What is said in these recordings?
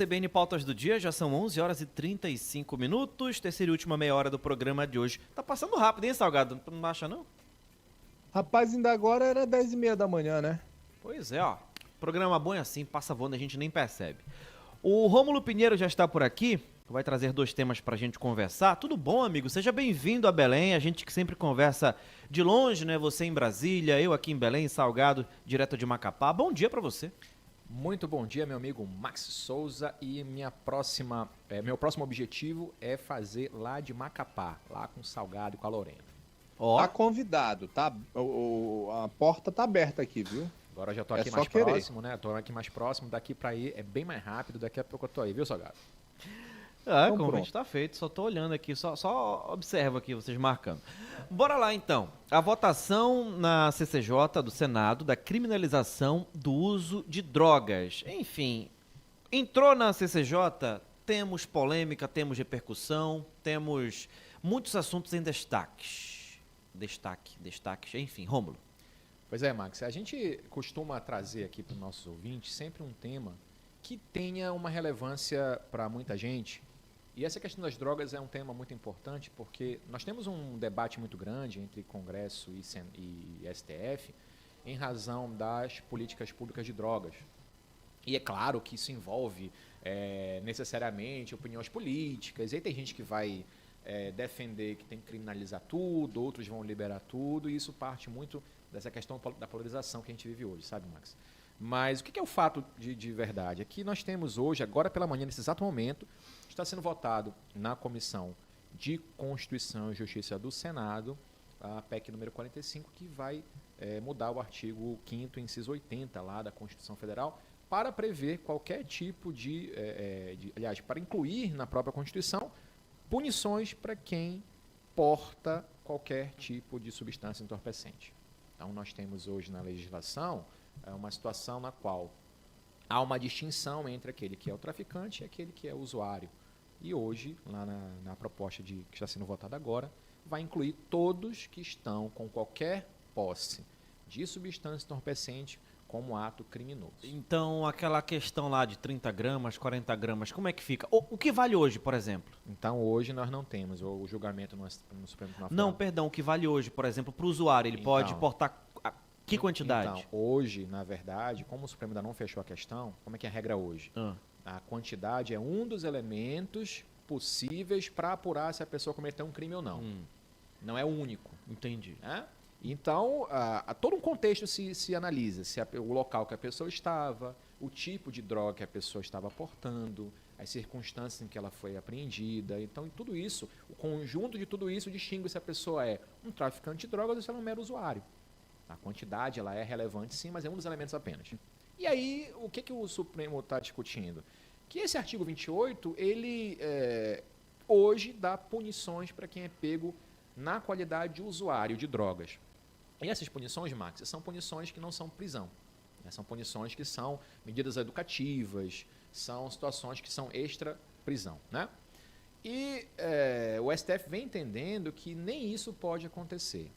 CBN Pautas do Dia, já são 11 horas e 35 minutos, terceira e última meia hora do programa de hoje. Tá passando rápido, hein, Salgado? Não acha, não? Rapaz, ainda agora era 10h30 da manhã, né? Pois é, ó. Programa bom é assim, passa voando, a gente nem percebe. O Rômulo Pinheiro já está por aqui, vai trazer dois temas pra gente conversar. Tudo bom, amigo? Seja bem-vindo a Belém, a gente que sempre conversa de longe, né? Você em Brasília, eu aqui em Belém, Salgado, direto de Macapá. Bom dia pra você. Muito bom dia, meu amigo Max Souza, e meu próximo objetivo é fazer lá de Macapá, lá com o Salgado e com a Lorena. Ó, Tá convidado, tá? A porta tá aberta aqui, viu? Agora eu já tô É aqui só mais querer. próximo, né? Tô aqui mais próximo, daqui pra aí é bem mais rápido, daqui a pouco eu tô aí, viu, Salgado? o Então convite pronto. tá feito, só tô olhando aqui, só observo aqui vocês marcando. Bora lá então. A votação na CCJ do Senado da criminalização do uso de drogas. Enfim, entrou na CCJ, temos polêmica, temos repercussão, temos muitos assuntos em destaques. Destaques, enfim, Rômulo. Pois é, Max, a gente costuma trazer aqui para os nossos ouvintes sempre um tema que tenha uma relevância para muita gente. E essa questão das drogas é um tema muito importante porque nós temos um debate muito grande entre Congresso e STF em razão das políticas públicas de drogas. E é claro que isso envolve necessariamente opiniões políticas, e aí tem gente que vai defender que tem que criminalizar tudo, outros vão liberar tudo, e isso parte muito dessa questão da polarização que a gente vive hoje, sabe, Max? Mas o que é o fato de verdade? É que nós temos hoje, agora pela manhã, nesse exato momento, está sendo votado na Comissão de Constituição e Justiça do Senado a PEC número 45, que vai mudar o artigo 5º, inciso 80 lá da Constituição Federal, para prever qualquer tipo aliás, para incluir na própria Constituição punições para quem porta qualquer tipo de substância entorpecente. Então, nós temos hoje na legislação uma situação na qual há uma distinção entre aquele que é o traficante e aquele que é o usuário. E hoje, lá na proposta que está sendo votada agora, vai incluir todos que estão com qualquer posse de substância entorpecente como ato criminoso. Então, aquela questão lá de 30 gramas, 40 gramas, como é que fica? O que vale hoje, por exemplo? Então, hoje nós não temos o julgamento no Supremo Tribunal Não, Federal. perdão, o que vale hoje, por exemplo, para o usuário, ele pode Então, portar que quantidade? Então, hoje, na verdade, como o Supremo ainda não fechou a questão, como é que é a regra hoje? Ah, A quantidade é um dos elementos possíveis para apurar se a pessoa cometeu um crime ou não. Não é o único. entendi. Né? Então, a todo um contexto se analisa, o local que a pessoa estava, o tipo de droga que a pessoa estava portando, as circunstâncias em que ela foi apreendida. Então, tudo isso, o conjunto de tudo isso distingue se a pessoa é um traficante de drogas ou se ela é um mero usuário. A quantidade ela é relevante sim, mas é um dos elementos apenas. E aí, o que o Supremo está discutindo? Que esse artigo 28, ele hoje dá punições para quem é pego na qualidade de usuário de drogas. E essas punições, Max, são punições que não são prisão. Né? São punições que são medidas educativas, são situações que são extra-prisão. Né? E o STF vem entendendo que nem isso pode acontecer.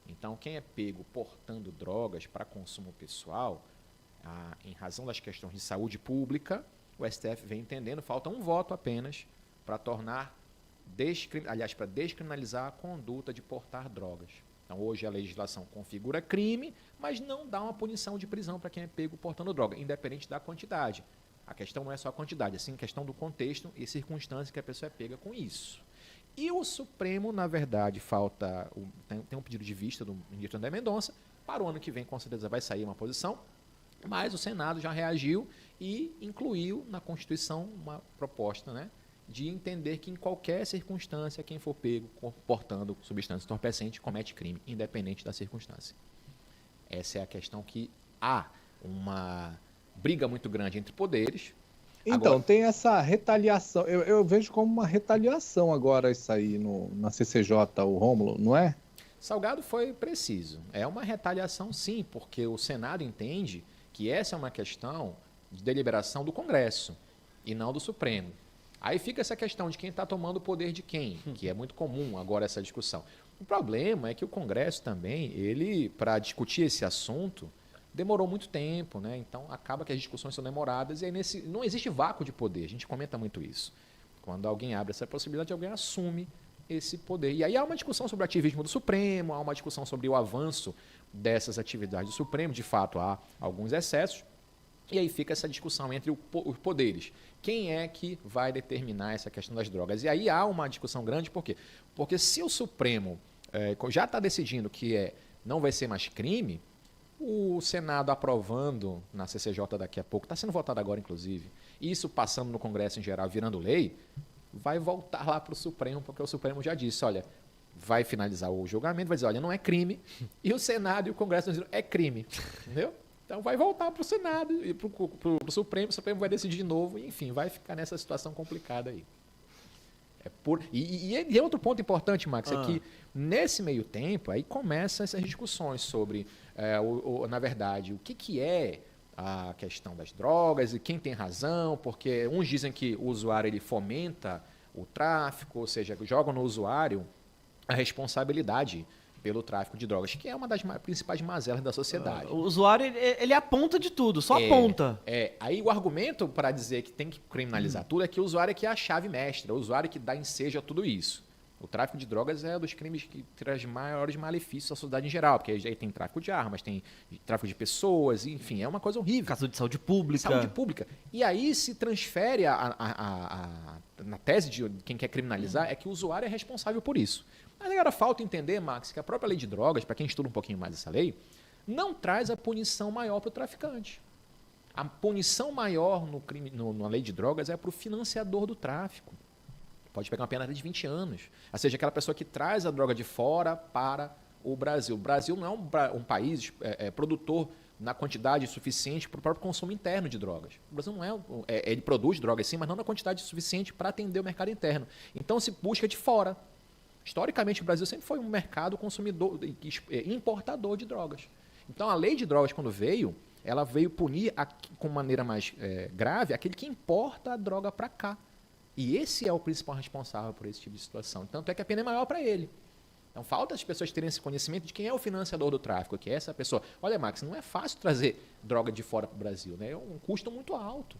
Então, quem é pego portando drogas para consumo pessoal, em razão das questões de saúde pública, o STF vem entendendo, falta um voto apenas para para descriminalizar a conduta de portar drogas. Então, hoje a legislação configura crime, mas não dá uma punição de prisão para quem é pego portando droga, independente da quantidade. A questão não é só a quantidade, é sim a questão do contexto e circunstância que a pessoa é pega com isso. E o Supremo, na verdade, tem um pedido de vista do ministro André Mendonça, para o ano que vem, com certeza, vai sair uma posição, mas o Senado já reagiu e incluiu na Constituição uma proposta, né, de entender que em qualquer circunstância, quem for pego portando substância entorpecente comete crime, independente da circunstância. Essa é a questão que há uma briga muito grande entre poderes. Então, Agora, tem essa retaliação. Eu vejo como uma retaliação agora isso aí na CCJ, o Rômulo, não é? Salgado foi preciso. É uma retaliação, sim, porque o Senado entende que essa é uma questão de deliberação do Congresso e não do Supremo. Aí fica essa questão de quem está tomando o poder de quem, que é muito comum agora essa discussão. O problema é que o Congresso também, ele, para discutir esse assunto, demorou muito tempo, né? Então acaba que as discussões são demoradas e aí não existe vácuo de poder, a gente comenta muito isso. Quando alguém abre essa possibilidade, alguém assume esse poder. E aí há uma discussão sobre o ativismo do Supremo, há uma discussão sobre o avanço dessas atividades do Supremo, de fato há alguns excessos, e aí fica essa discussão entre os poderes. Quem é que vai determinar essa questão das drogas? E aí há uma discussão grande, por quê? Porque se o Supremo já está decidindo que não vai ser mais crime, o Senado aprovando na CCJ daqui a pouco, está sendo votado agora, inclusive, isso passando no Congresso em geral, virando lei, vai voltar lá para o Supremo, porque o Supremo já disse, olha, vai finalizar o julgamento, vai dizer, olha, não é crime, e o Senado e o Congresso dizem, é crime, entendeu? Então vai voltar para o Senado e para o Supremo vai decidir de novo, e, enfim, vai ficar nessa situação complicada aí. E outro ponto importante, Max, é que nesse meio tempo aí começam essas discussões sobre, na verdade, o que é a questão das drogas e quem tem razão, porque uns dizem que o usuário ele fomenta o tráfico, ou seja, jogam no usuário a responsabilidade pelo tráfico de drogas, que é uma das principais mazelas da sociedade. O usuário, ele aponta de tudo, só aponta. Aí o argumento para dizer que tem que criminalizar tudo é que o usuário é que é a chave mestra, o usuário que dá ensejo a tudo isso. O tráfico de drogas é um dos crimes que traz maiores malefícios à sociedade em geral, porque aí tem tráfico de armas, tem tráfico de pessoas, enfim, é uma coisa horrível. Caso de saúde pública. Saúde pública. E aí se transfere na tese de quem quer criminalizar é que o usuário é responsável por isso. Mas agora falta entender, Max, que a própria lei de drogas, para quem estuda um pouquinho mais essa lei, não traz a punição maior para o traficante. A punição maior na lei de drogas é para o financiador do tráfico. Pode pegar uma pena de 20 anos. Ou seja, aquela pessoa que traz a droga de fora para o Brasil. O Brasil não é um país produtor na quantidade suficiente para o próprio consumo interno de drogas. O Brasil não ele produz drogas sim, mas não na quantidade suficiente para atender o mercado interno. Então se busca de fora. Historicamente, o Brasil sempre foi um mercado consumidor, importador de drogas. Então, a lei de drogas, quando veio, ela veio punir com maneira mais grave aquele que importa a droga para cá. E esse é o principal responsável por esse tipo de situação. Tanto é que a pena é maior para ele. Então, falta as pessoas terem esse conhecimento de quem é o financiador do tráfico, que é essa pessoa. Olha, Max, não é fácil trazer droga de fora para o Brasil, né? É um custo muito alto.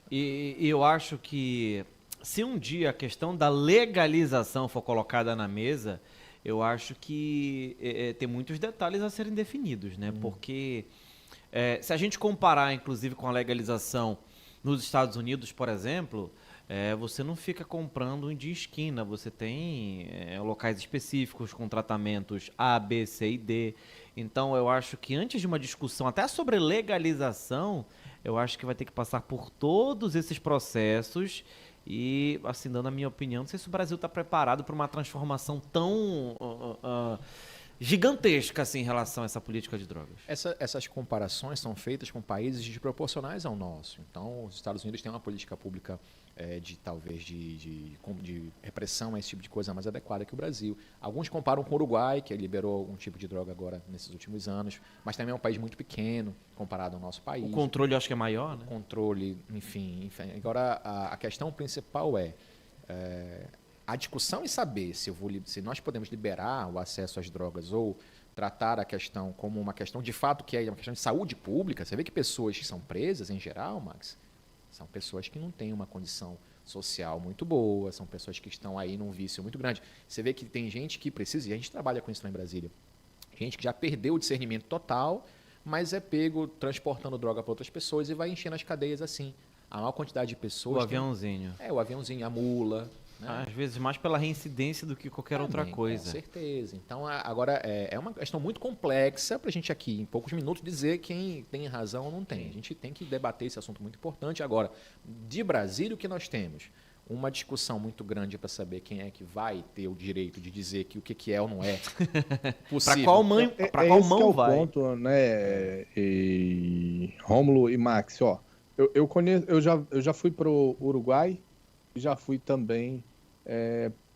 E eu acho que se um dia a questão da legalização for colocada na mesa, eu acho que tem muitos detalhes a serem definidos, né? Porque se a gente comparar, inclusive, com a legalização nos Estados Unidos, por exemplo, você não fica comprando de esquina, você tem locais específicos com tratamentos A, B, C e D. Então, eu acho que antes de uma discussão até sobre legalização, eu acho que vai ter que passar por todos esses processos. E, assim, dando a minha opinião, não sei se o Brasil está preparado para uma transformação tão gigantesca assim, em relação a essa política de drogas. Essas comparações são feitas com países desproporcionais ao nosso. Então, os Estados Unidos têm uma política pública de repressão a esse tipo de coisa mais adequada que o Brasil. Alguns comparam com o Uruguai, que liberou algum tipo de droga agora nesses últimos anos, mas também é um país muito pequeno comparado ao nosso país. O controle eu acho que é maior, né? O controle, enfim. Agora, a questão principal a discussão em saber se nós podemos liberar o acesso às drogas ou tratar a questão como uma questão de fato que é uma questão de saúde pública. Você vê que pessoas que são presas, em geral, Max, são pessoas que não têm uma condição social muito boa, são pessoas que estão aí num vício muito grande. Você vê que tem gente que precisa, e a gente trabalha com isso lá em Brasília, gente que já perdeu o discernimento total, mas é pego transportando droga para outras pessoas e vai enchendo as cadeias assim. A maior quantidade de pessoas... O aviãozinho. O aviãozinho, a mula... Né? Às vezes mais pela reincidência do que qualquer outra coisa. Com certeza. Então, agora, é uma questão muito complexa para a gente aqui, em poucos minutos, dizer quem tem razão ou não tem. A gente tem que debater esse assunto muito importante. Agora, de Brasília, o que nós temos? Uma discussão muito grande para saber quem é que vai ter o direito de dizer que o que é ou não é possível. Para qual mão, é o vai? Ponto, né, Rômulo e Max, ó. Eu conheço, eu já fui para o Uruguai, já fui também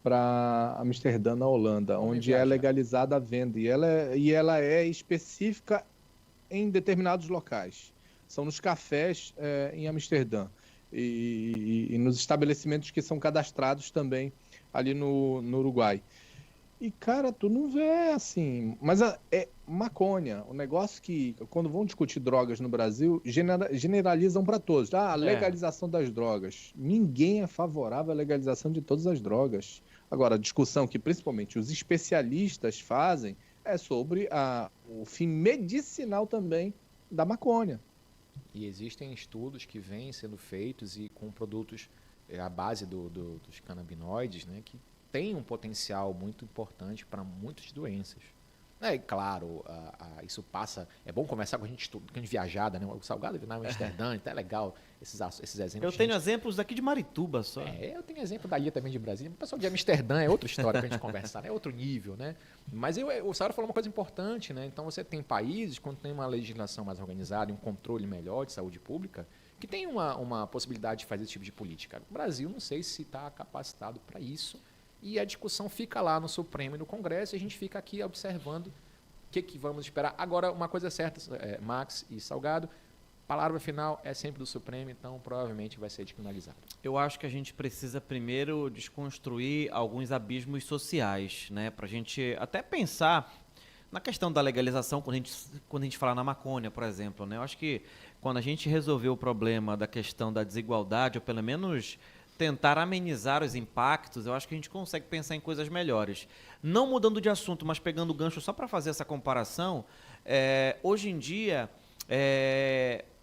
para Amsterdã, na Holanda, onde é legalizada a venda. E ela é específica em determinados locais. São nos cafés em Amsterdã e nos estabelecimentos que são cadastrados também ali no Uruguai. E, cara, tu não vê assim. Mas é maconha. O negócio que, quando vão discutir drogas no Brasil, generalizam para todos. Ah, a legalização das drogas. Ninguém é favorável à legalização de todas as drogas. Agora, a discussão que principalmente os especialistas fazem é sobre o fim medicinal também da maconha. E existem estudos que vêm sendo feitos e com produtos à base dos canabinoides, né, que tem um potencial muito importante para muitas doenças. E claro, isso passa. É bom conversar com a gente viajada, né? O Salgado na Amsterdã, então é legal esses exemplos. Eu tenho exemplos daqui de Marituba só. Eu tenho exemplo dali também de Brasília. O pessoal de Amsterdã é outra história para a gente conversar, é outro nível, né? Mas o Sauro falou uma coisa importante, né? Então você tem países, quando tem uma legislação mais organizada e um controle melhor de saúde pública, que tem uma possibilidade de fazer esse tipo de política. O Brasil, não sei se está capacitado para isso. E a discussão fica lá no Supremo e no Congresso e a gente fica aqui observando o que vamos esperar. Agora, uma coisa é certa, Max e Salgado, palavra final é sempre do Supremo, então provavelmente vai ser descriminalizado. Eu acho que a gente precisa primeiro desconstruir alguns abismos sociais, né? Pra gente até pensar na questão da legalização, quando a gente fala na maconha, por exemplo, né? Eu acho que quando a gente resolver o problema da questão da desigualdade, ou pelo menos tentar amenizar os impactos, eu acho que a gente consegue pensar em coisas melhores. Não mudando de assunto, mas pegando o gancho só para fazer essa comparação, hoje em dia,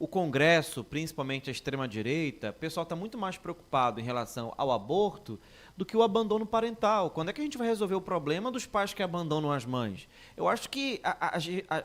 o Congresso, principalmente a extrema-direita, o pessoal está muito mais preocupado em relação ao aborto do que o abandono parental. Quando é que a gente vai resolver o problema dos pais que abandonam as mães? Eu acho que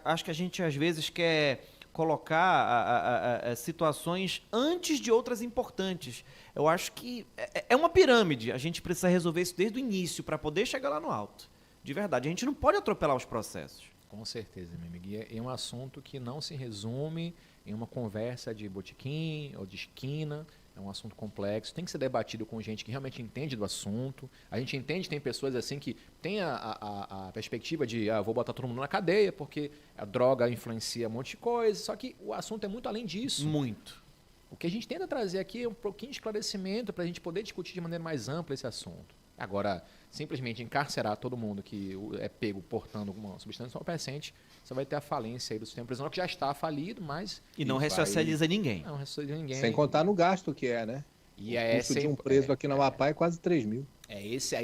acho que a gente, às vezes, quer colocar situações antes de outras importantes. Eu acho que é uma pirâmide. A gente precisa resolver isso desde o início para poder chegar lá no alto. De verdade, a gente não pode atropelar os processos. Com certeza, meu amigo. E é um assunto que não se resume em uma conversa de botequim ou de esquina. É um assunto complexo, tem que ser debatido com gente que realmente entende do assunto. A gente entende que tem pessoas assim que têm a perspectiva de vou botar todo mundo na cadeia porque a droga influencia um monte de coisa, só que o assunto é muito além disso. Muito. O que a gente tenta trazer aqui é um pouquinho de esclarecimento para a gente poder discutir de maneira mais ampla esse assunto. Agora, simplesmente encarcerar todo mundo que é pego portando alguma substância entorpecente, você vai ter a falência aí do sistema prisional, que já está falido, mas... E não ressocializa ninguém. Não ressocializa ninguém. Sem contar no gasto que né? E o custo de um preso aqui na Amapá é quase 3 mil. Esse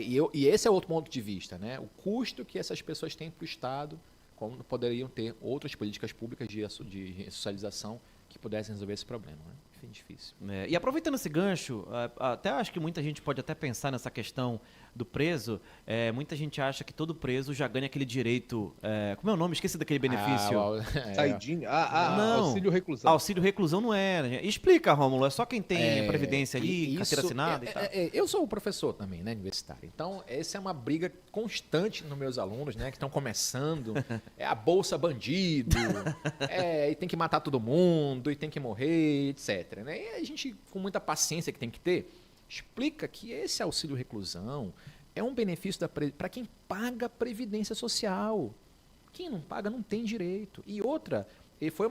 é outro ponto de vista, né? O custo que essas pessoas têm para o Estado, como poderiam ter outras políticas públicas de ressocialização que pudessem resolver esse problema, né? Enfim, difícil. E aproveitando esse gancho, até acho que muita gente pode até pensar nessa questão do preso. Muita gente acha que todo preso já ganha aquele direito. Como é o nome? Esqueci daquele benefício. Saidinha. Não, auxílio reclusão. Auxílio reclusão não é. Né? Explica, Rômulo. É só quem tem previdência ali, carteira assinada e tal. Eu sou professor também, né, universitário. Então, essa é uma briga constante nos meus alunos, né, que estão começando. É a bolsa bandido, e tem que matar todo mundo, e tem que morrer, etc. Né? E a gente, com muita paciência que tem que ter, explica que esse auxílio reclusão é um benefício para quem paga previdência social. Quem não paga não tem direito. E outra,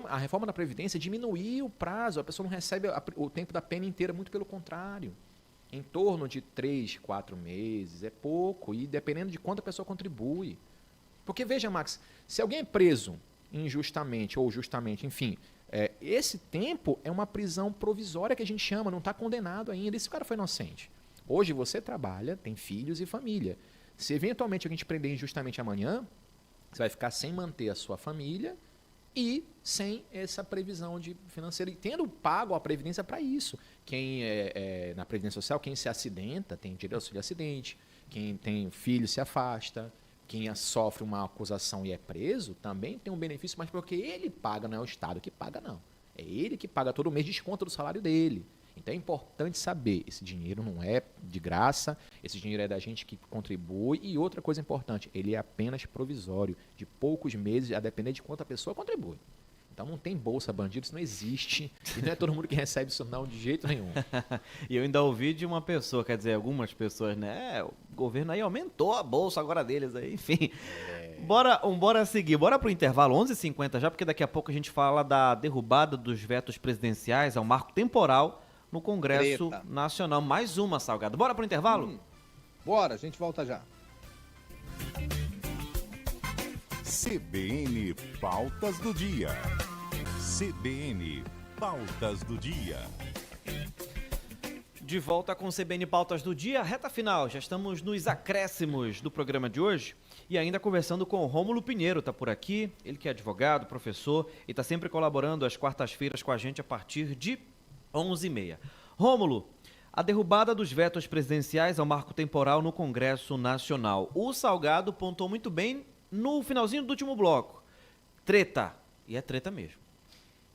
a reforma da Previdência diminuiu o prazo, a pessoa não recebe o tempo da pena inteira, muito pelo contrário. Em torno de 3, 4 meses, é pouco, e dependendo de quanto a pessoa contribui. Porque veja, Max, se alguém é preso injustamente ou justamente, enfim, esse tempo é uma prisão provisória que a gente chama, não está condenado ainda. Esse cara foi inocente. Hoje você trabalha, tem filhos e família. Se eventualmente alguém te prender injustamente amanhã, você vai ficar sem manter a sua família e sem essa previsão financeira. E tendo pago a previdência para isso. Quem na Previdência Social, quem se acidenta, tem direito ao auxílio de acidente. Quem tem filho se afasta. Quem sofre uma acusação e é preso, também tem um benefício, mas porque ele paga, não é o Estado que paga, não. É ele que paga todo mês, desconta do salário dele. Então é importante saber, esse dinheiro não é de graça, esse dinheiro é da gente que contribui. E outra coisa importante, ele é apenas provisório, de poucos meses, a depender de quanto a pessoa contribui. Então não tem bolsa bandido, isso não existe. E não é todo mundo que recebe isso não, de jeito nenhum. E eu ainda ouvi de uma pessoa, quer dizer, algumas pessoas, né? O governo aí aumentou a bolsa agora deles aí, enfim. Bora seguir, bora pro intervalo, 11h50 já, porque daqui a pouco a gente fala da derrubada dos vetos presidenciais, é um marco temporal no Congresso Nacional. Mais uma, Salgado. Bora pro intervalo? Bora, a gente volta já. CBN Pautas do Dia. CBN Pautas do Dia. De volta com o CBN Pautas do Dia, reta final. Já estamos nos acréscimos do programa de hoje e ainda conversando com o Rômulo Pinheiro, tá por aqui. Ele que é advogado, professor e está sempre colaborando às quartas-feiras com a gente a partir de 11h30. Rômulo, a derrubada dos vetos presidenciais ao marco temporal no Congresso Nacional. O Salgado pontuou muito bem no finalzinho do último bloco. Treta. E é treta mesmo.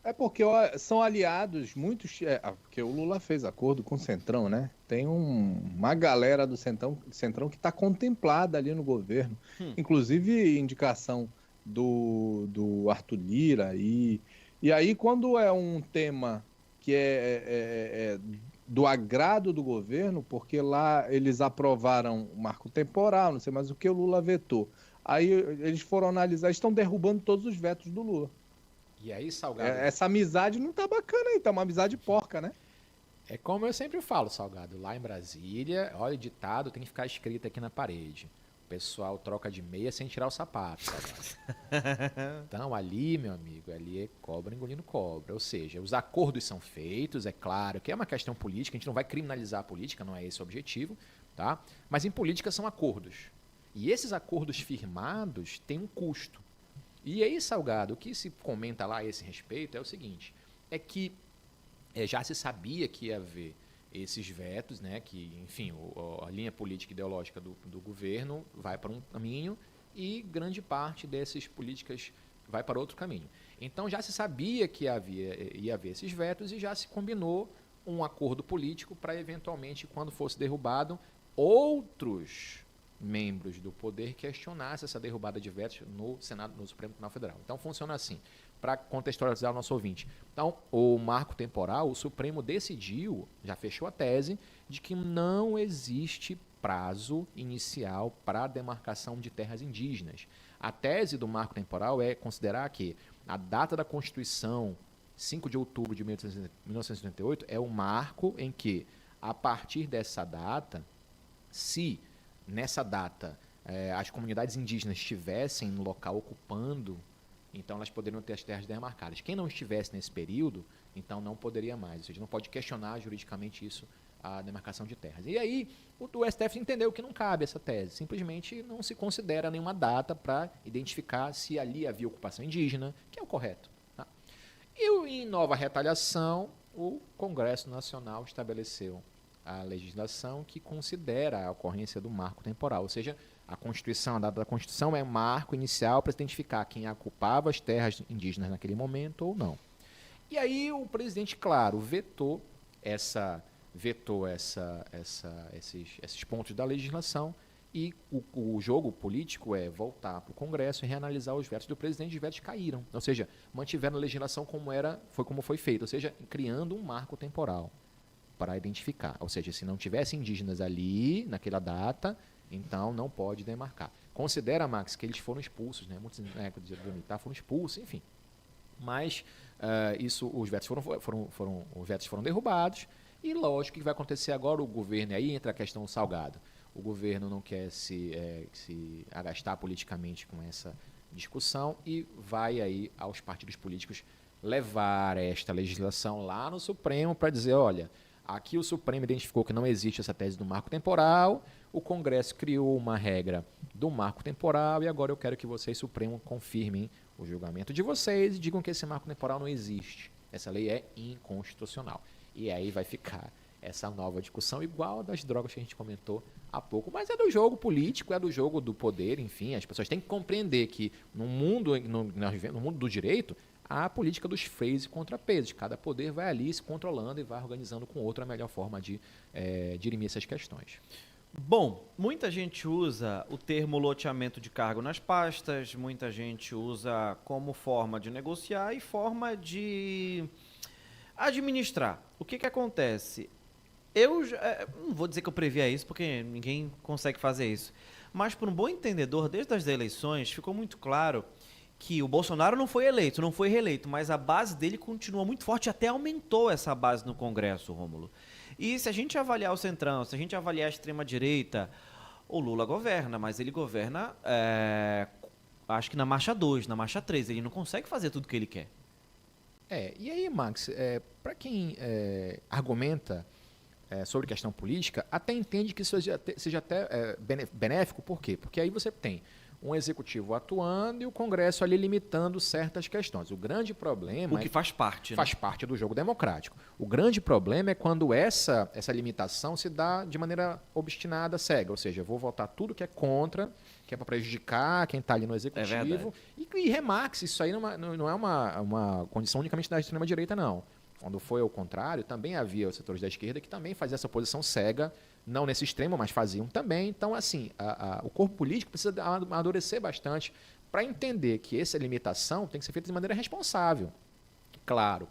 É porque ó, são aliados muitos. Porque o Lula fez acordo com o Centrão, né? Tem uma galera do Centrão que está contemplada ali no governo. Inclusive indicação do Arthur Lira. E aí, quando é um tema que é do agrado do governo, porque lá eles aprovaram o marco temporal, não sei mais o que, o Lula vetou. Aí eles foram analisar, estão derrubando todos os vetos do Lula. E aí, Salgado... Essa amizade não tá bacana aí, tá uma amizade porca, né? É como eu sempre falo, Salgado, lá em Brasília, olha, o ditado tem que ficar escrito aqui na parede. O pessoal troca de meia sem tirar o sapato, Salgado. Então, ali, meu amigo, ali é cobra engolindo cobra. Ou seja, os acordos são feitos, é claro que é uma questão política, a gente não vai criminalizar a política, não é esse o objetivo, tá? Mas em política são acordos. E esses acordos firmados têm um custo. E aí, Salgado, o que se comenta lá a esse respeito é o seguinte, é que já se sabia que ia haver esses vetos, né, que, enfim, a linha política e ideológica do governo vai para um caminho e grande parte dessas políticas vai para outro caminho. Então já se sabia que ia haver esses vetos e já se combinou um acordo político para, eventualmente, quando fosse derrubado, outros membros do poder questionassem essa derrubada de vetos no Senado, no Supremo Tribunal Federal. Então funciona assim, para contextualizar o nosso ouvinte. Então, o marco temporal, o Supremo decidiu, já fechou a tese, de que não existe prazo inicial para a demarcação de terras indígenas. A tese do marco temporal é considerar que a data da Constituição, 5 de outubro de 1988, é o marco em que, a partir dessa data, se nessa data as comunidades indígenas estivessem no local ocupando, então elas poderiam ter as terras demarcadas. Quem não estivesse nesse período, então não poderia mais. Ou seja, não pode questionar juridicamente isso, a demarcação de terras. E aí o STF entendeu que não cabe essa tese. Simplesmente não se considera nenhuma data para identificar se ali havia ocupação indígena, que é o correto. Tá? E em nova retaliação, o Congresso Nacional estabeleceu a legislação que considera a ocorrência do marco temporal, ou seja, a Constituição, a data da Constituição é um marco inicial para se identificar quem ocupava as terras indígenas naquele momento ou não. E aí o presidente, claro, vetou esses pontos da legislação e o jogo político é voltar para o Congresso e reanalisar os vetos do presidente. Os vetos caíram, ou seja, mantiveram a legislação como foi feito, ou seja, criando um marco temporal para identificar. Ou seja, se não tivesse indígenas ali, naquela data, então não pode demarcar. Considera, Max, que eles foram expulsos, né? Muitos na época do ditadura militar foram expulsos, enfim. Mas os vetos foram derrubados e, lógico, o que vai acontecer agora, o governo, aí entra a questão Salgado. O governo não quer se agastar politicamente com essa discussão e vai aí aos partidos políticos levar esta legislação lá no Supremo para dizer, olha, aqui o Supremo identificou que não existe essa tese do marco temporal, o Congresso criou uma regra do marco temporal e agora eu quero que vocês, Supremo, confirmem o julgamento de vocês e digam que esse marco temporal não existe. Essa lei é inconstitucional. E aí vai ficar essa nova discussão igual das drogas que a gente comentou há pouco. Mas é do jogo político, é do jogo do poder, enfim. As pessoas têm que compreender que no mundo do direito, há a política dos freios e contrapesos. Cada poder vai ali se controlando e vai organizando com o outro a melhor forma de dirimir essas questões. Bom, muita gente usa o termo loteamento de cargo nas pastas, muita gente usa como forma de negociar e forma de administrar. O que acontece? Eu não vou dizer que eu previa isso, porque ninguém consegue fazer isso, mas por um bom entendedor, desde as eleições, ficou muito claro que o Bolsonaro não foi eleito, não foi reeleito, mas a base dele continua muito forte e até aumentou essa base no Congresso, Rômulo. E se a gente avaliar o Centrão, se a gente avaliar a extrema-direita, o Lula governa, mas ele governa acho que na marcha 2, na marcha 3, ele não consegue fazer tudo que ele quer. E aí, Max, para quem argumenta sobre questão política, até entende que isso seja até benéfico, por quê? Porque aí você tem um executivo atuando e o Congresso ali limitando certas questões. O grande problema... O que faz parte, faz parte do jogo democrático. O grande problema é quando essa limitação se dá de maneira obstinada, cega. Ou seja, eu vou votar tudo que é contra, que é para prejudicar quem está ali no executivo. E Remax, isso aí não é uma condição unicamente da extrema-direita, não. Quando foi ao contrário, também havia os setores da esquerda que também faziam essa posição cega, não nesse extremo, mas faziam também. Então, assim, o corpo político precisa amadurecer bastante para entender que essa limitação tem que ser feita de maneira responsável. Claro,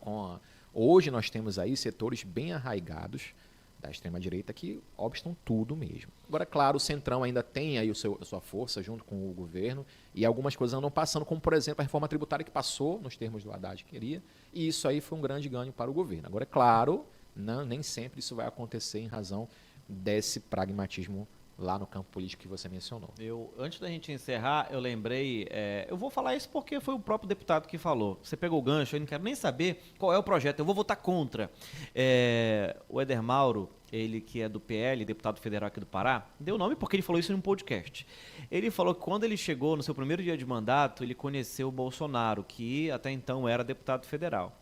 hoje nós temos aí setores bem arraigados da extrema-direita que obstam tudo mesmo. Agora, claro, o Centrão ainda tem aí a sua força junto com o governo e algumas coisas andam passando, como, por exemplo, a reforma tributária que passou nos termos do Haddad que queria, e isso aí foi um grande ganho para o governo. Agora, é claro, nem sempre isso vai acontecer em razão desse pragmatismo lá no campo político que você mencionou. Antes da gente encerrar, eu lembrei, eu vou falar isso porque foi o próprio deputado que falou. Você pegou o gancho, eu não quero nem saber qual é o projeto, eu vou votar contra. O Éder Mauro, ele que é do PL, deputado federal aqui do Pará, deu o nome porque ele falou isso em um podcast. Ele falou que quando ele chegou no seu primeiro dia de mandato, ele conheceu o Bolsonaro, que até então era deputado federal.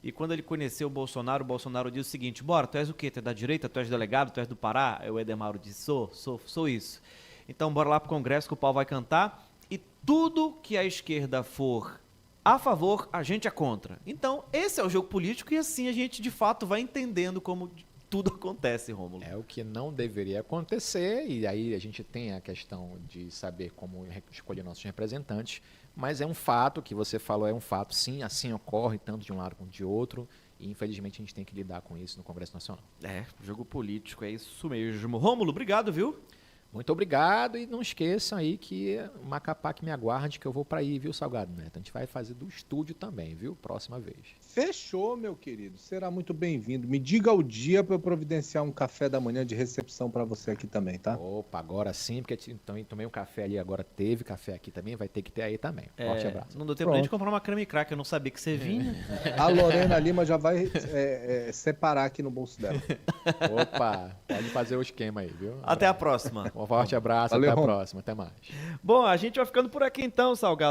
E quando ele conheceu o Bolsonaro disse o seguinte: bora, tu és o quê? Tu é da direita? Tu és delegado? Tu és do Pará? Aí o Éder Mauro disse: sou isso. Então bora lá pro Congresso que o pau vai cantar. E tudo que a esquerda for a favor, a gente é contra. Então esse é o jogo político e assim a gente de fato vai entendendo como tudo acontece, Rômulo. É o que não deveria acontecer, e aí a gente tem a questão de saber como escolher nossos representantes, mas é um fato que você falou, é um fato, sim, assim ocorre, tanto de um lado quanto de outro, e infelizmente a gente tem que lidar com isso no Congresso Nacional. Jogo político, é isso mesmo. Rômulo, obrigado, viu? Muito obrigado, e não esqueçam aí que o Macapá que me aguarde, que eu vou para aí, viu, Salgado Neto? A gente vai fazer do estúdio também, viu? Próxima vez. Fechou, meu querido. Será muito bem-vindo. Me diga o dia para eu providenciar um café da manhã de recepção para você aqui também, tá? Opa, agora sim, porque também tomei um café ali, agora teve café aqui também, vai ter que ter aí também. Forte abraço. Não deu tempo nem de comprar uma creme crack, eu não sabia que você vinha. A Lorena Lima já vai separar aqui no bolso dela. Opa, pode fazer o esquema aí, viu? Até a próxima. Um forte abraço, Valeu, até a Rom. próxima, até mais. Bom, a gente vai ficando por aqui então, Salgado.